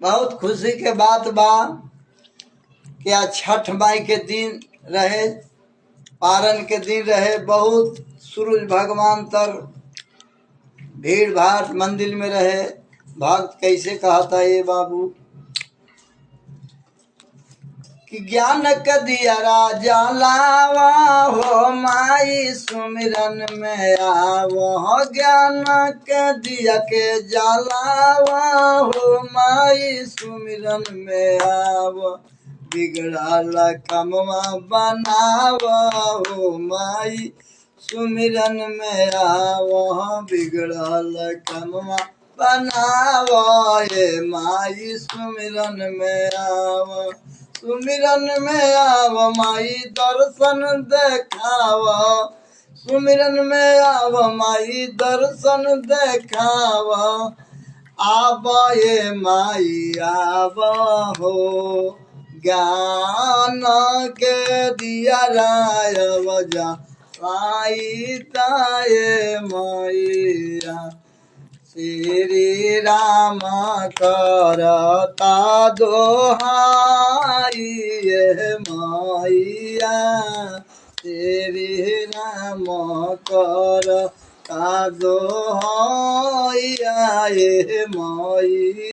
बहुत खुशी के बात बा कि आज छठ माई के दिन रहे, पारन के दिन रहे। बहुत सूरज भगवान तर भीड़ भाड़ मंदिर में रहे। भक्त कैसे कहता ये बाबू कि ज्ञान क दिया राजा लावा हो माई सुमिरन में आवो। ज्ञान के दिया के जलावा हो माई सुमिरन में आवो। बिगड़ल कमवा बनावा हो माई सुमिरन में आवो। बिगड़ल कमवा बनावा ये माई सुमिरन में आवो। सुमिरन में आव माई दर्शन देखाव। सुमिरन में आव माई दर्शन देखाव। आव ये माई आव हो ज्ञान के दिया राय वजा माई ताये मैया। श्री राम करता दोहाई ये मैया। श्री राम करता दोहाई ये मैया।